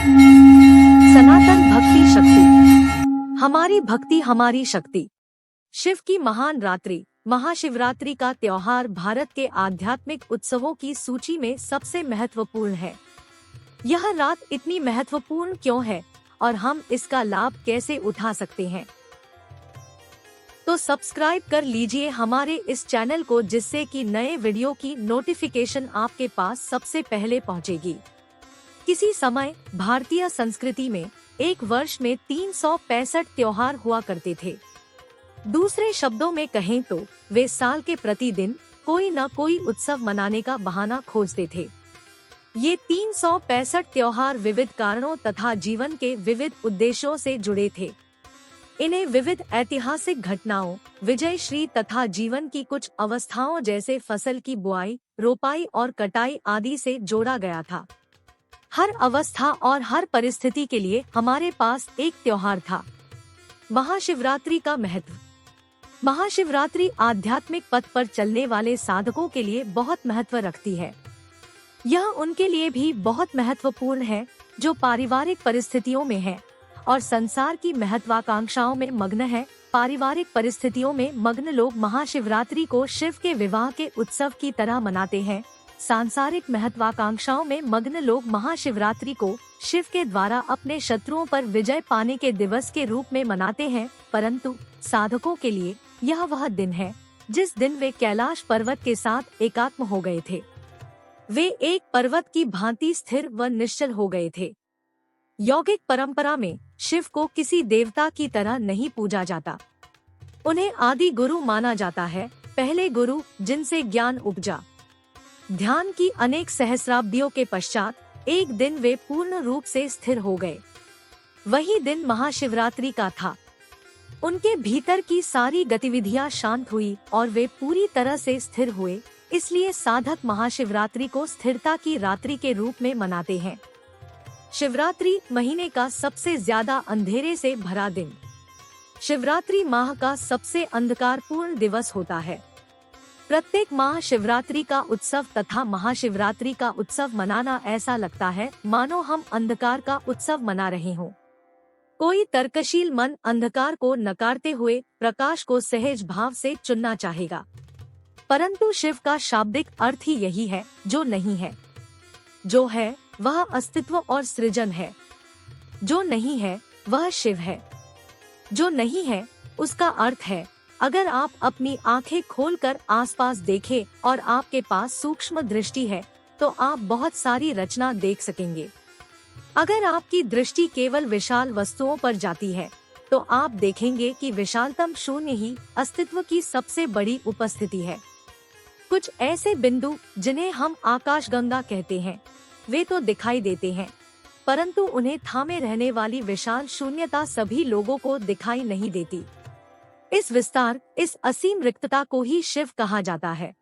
सनातन भक्ति शक्ति। हमारी भक्ति हमारी शक्ति। शिव की महान रात्रि महाशिवरात्रि का त्योहार भारत के आध्यात्मिक उत्सवों की सूची में सबसे महत्वपूर्ण है। यह रात इतनी महत्वपूर्ण क्यों है और हम इसका लाभ कैसे उठा सकते हैं, तो सब्सक्राइब कर लीजिए हमारे इस चैनल को, जिससे कि नए वीडियो की नोटिफिकेशन आपके पास सबसे पहले पहुंचेगी। किसी समय भारतीय संस्कृति में एक वर्ष में 365 त्योहार हुआ करते थे। दूसरे शब्दों में कहें तो वे साल के प्रतिदिन कोई न कोई उत्सव मनाने का बहाना खोजते थे। ये 365 त्योहार विविध कारणों तथा जीवन के विविध उद्देश्यों से जुड़े थे। इन्हें विविध ऐतिहासिक घटनाओं, विजयश्री तथा जीवन की कुछ अवस्थाओं जैसे फसल की बुआई, रोपाई और कटाई आदि से जोड़ा गया था। हर अवस्था और हर परिस्थिति के लिए हमारे पास एक त्योहार था। महाशिवरात्रि का महत्व। महाशिवरात्रि आध्यात्मिक पथ पर चलने वाले साधकों के लिए बहुत महत्व रखती है। यह उनके लिए भी बहुत महत्वपूर्ण है जो पारिवारिक परिस्थितियों में है और संसार की महत्वाकांक्षाओं में मग्न है। पारिवारिक परिस्थितियों में मग्न लोग महाशिवरात्रि को शिव के विवाह के उत्सव की तरह मनाते हैं। सांसारिक महत्वाकांक्षाओं में मग्न लोग महाशिवरात्रि को शिव के द्वारा अपने शत्रुओं पर विजय पाने के दिवस के रूप में मनाते हैं। परंतु साधकों के लिए यह वह दिन है जिस दिन वे कैलाश पर्वत के साथ एकात्म हो गए थे। वे एक पर्वत की भांति स्थिर व निश्चल हो गए थे। यौगिक परंपरा में शिव को किसी देवता की तरह नहीं पूजा जाता। उन्हें आदि गुरु माना जाता है, पहले गुरु जिनसे ज्ञान उपजा। ध्यान की अनेक सहस्राब्दियों के पश्चात एक दिन वे पूर्ण रूप से स्थिर हो गए। वही दिन महाशिवरात्रि का था। उनके भीतर की सारी गतिविधियां शांत हुई और वे पूरी तरह से स्थिर हुए। इसलिए साधक महाशिवरात्रि को स्थिरता की रात्रि के रूप में मनाते हैं। शिवरात्रि महीने का सबसे ज्यादा अंधेरे से भरा दिन। शिवरात्रि माह का सबसे अंधकारपूर्ण दिवस होता है। प्रत्येक माह शिवरात्रि का उत्सव तथा महाशिवरात्रि का उत्सव मनाना ऐसा लगता है मानो हम अंधकार का उत्सव मना रहे हों। कोई तर्कशील मन अंधकार को नकारते हुए प्रकाश को सहज भाव से चुनना चाहेगा, परंतु शिव का शाब्दिक अर्थ ही यही है, जो नहीं है। जो है वह अस्तित्व और सृजन है, जो नहीं है वह शिव है। जो नहीं है उसका अर्थ है, अगर आप अपनी आंखें खोलकर आसपास देखें और आपके पास सूक्ष्म दृष्टि है तो आप बहुत सारी रचना देख सकेंगे। अगर आपकी दृष्टि केवल विशाल वस्तुओं पर जाती है तो आप देखेंगे कि विशालतम शून्य ही अस्तित्व की सबसे बड़ी उपस्थिति है। कुछ ऐसे बिंदु जिन्हें हम आकाशगंगा कहते हैं, वे तो दिखाई देते हैं, परंतु उन्हें थामे रहने वाली विशाल शून्यता सभी लोगों को दिखाई नहीं देती। इस विस्तार, इस असीम रिक्तता को ही शिव कहा जाता है।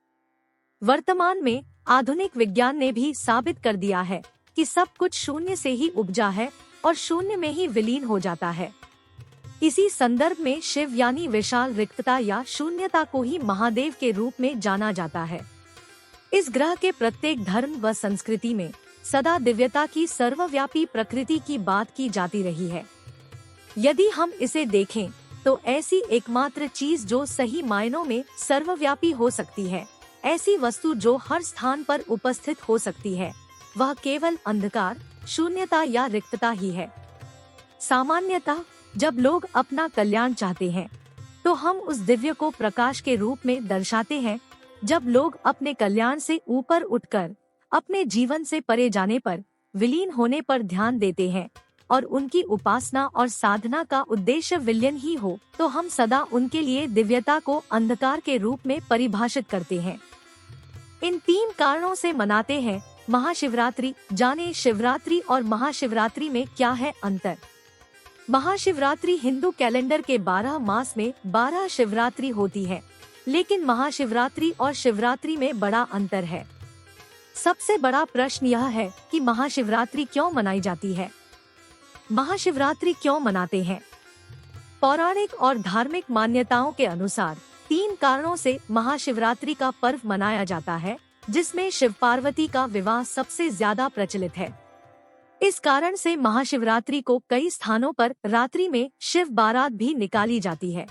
वर्तमान में आधुनिक विज्ञान ने भी साबित कर दिया है कि सब कुछ शून्य से ही उपजा है और शून्य में ही विलीन हो जाता है। इसी संदर्भ में शिव यानी विशाल रिक्तता या शून्यता को ही महादेव के रूप में जाना जाता है। इस ग्रह के प्रत्येक धर्म व संस्कृति में सदा दिव्यता की सर्वव्यापी प्रकृति की बात की जाती रही है। यदि हम इसे देखें तो ऐसी एकमात्र चीज जो सही मायनों में सर्वव्यापी हो सकती है, ऐसी वस्तु जो हर स्थान पर उपस्थित हो सकती है, वह केवल अंधकार, शून्यता या रिक्तता ही है। सामान्यतः जब लोग अपना कल्याण चाहते हैं तो हम उस दिव्य को प्रकाश के रूप में दर्शाते हैं। जब लोग अपने कल्याण से ऊपर उठकर अपने जीवन से परे जाने पर, विलीन होने पर ध्यान देते हैं और उनकी उपासना और साधना का उद्देश्य विलयन ही हो, तो हम सदा उनके लिए दिव्यता को अंधकार के रूप में परिभाषित करते हैं। इन तीन कारणों से मनाते हैं महाशिवरात्रि। जाने शिवरात्रि और महाशिवरात्रि में क्या है अंतर। महाशिवरात्रि हिंदू कैलेंडर के 12 मास में 12 शिवरात्रि होती है, लेकिन महाशिवरात्रि और शिवरात्रि में बड़ा अंतर है। सबसे बड़ा प्रश्न यह है कि महाशिवरात्रि क्यों मनाई जाती है। महाशिवरात्रि क्यों मनाते हैं। पौराणिक और धार्मिक मान्यताओं के अनुसार 3 कारणों से महाशिवरात्रि का पर्व मनाया जाता है, जिसमें शिव पार्वती का विवाह सबसे ज्यादा प्रचलित है। इस कारण से महाशिवरात्रि को कई स्थानों पर रात्रि में शिव बारात भी निकाली जाती है।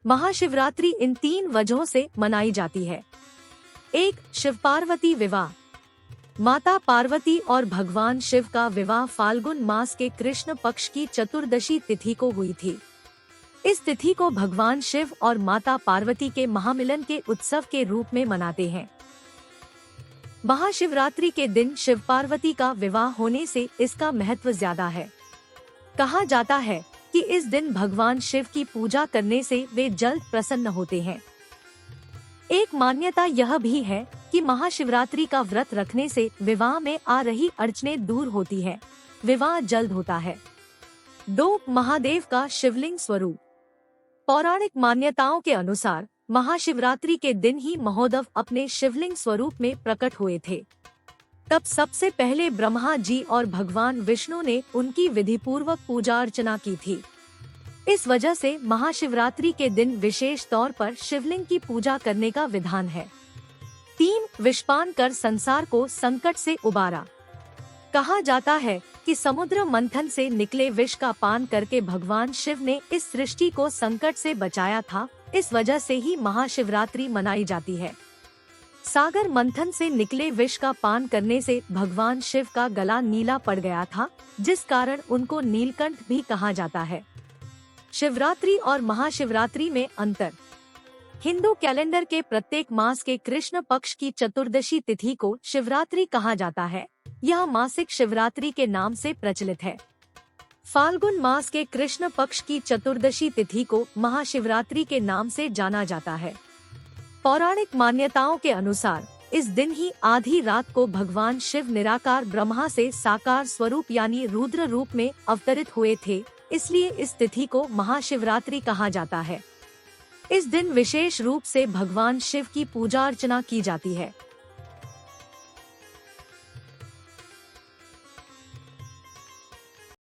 महाशिवरात्रि इन 3 वजहों से मनाई जाती है। 1. शिव पार्वती विवाह। माता पार्वती और भगवान शिव का विवाह फाल्गुन मास के कृष्ण पक्ष की चतुर्दशी तिथि को हुई थी। इस तिथि को भगवान शिव और माता पार्वती के महामिलन के उत्सव के रूप में मनाते हैं। महाशिवरात्रि के दिन शिव पार्वती का विवाह होने से इसका महत्व ज्यादा है। कहा जाता है कि इस दिन भगवान शिव की पूजा करने से वे जल्द प्रसन्न होते हैं। एक मान्यता यह भी है कि महाशिवरात्रि का व्रत रखने से विवाह में आ रही अड़चनें दूर होती है, विवाह जल्द होता है। 2. महादेव का शिवलिंग स्वरूप। पौराणिक मान्यताओं के अनुसार महाशिवरात्रि के दिन ही महोदव अपने शिवलिंग स्वरूप में प्रकट हुए थे। तब सबसे पहले ब्रह्मा जी और भगवान विष्णु ने उनकी विधिपूर्वक पूजा अर्चना की थी। इस वजह से महाशिवरात्रि के दिन विशेष तौर पर शिवलिंग की पूजा करने का विधान है। 3. विषपान कर संसार को संकट से उबारा। कहा जाता है कि समुद्र मंथन से निकले विष का पान करके भगवान शिव ने इस सृष्टि को संकट से बचाया था। इस वजह से ही महाशिवरात्रि मनाई जाती है। सागर मंथन से निकले विष का पान करने से भगवान शिव का गला नीला पड़ गया था, जिस कारण उनको नीलकंठ भी कहा जाता है। शिवरात्रि और महाशिवरात्रि में अंतर। हिंदू कैलेंडर के प्रत्येक मास के कृष्ण पक्ष की चतुर्दशी तिथि को शिवरात्रि कहा जाता है। यह मासिक शिवरात्रि के नाम से प्रचलित है। फाल्गुन मास के कृष्ण पक्ष की चतुर्दशी तिथि को महाशिवरात्रि के नाम से जाना जाता है। पौराणिक मान्यताओं के अनुसार इस दिन ही आधी रात को भगवान शिव निराकार ब्रह्मा से साकार स्वरूप यानी रुद्र रूप में अवतरित हुए थे, इसलिए इस तिथि को महाशिवरात्रि कहा जाता है। इस दिन विशेष रूप से भगवान शिव की पूजा अर्चना की जाती है।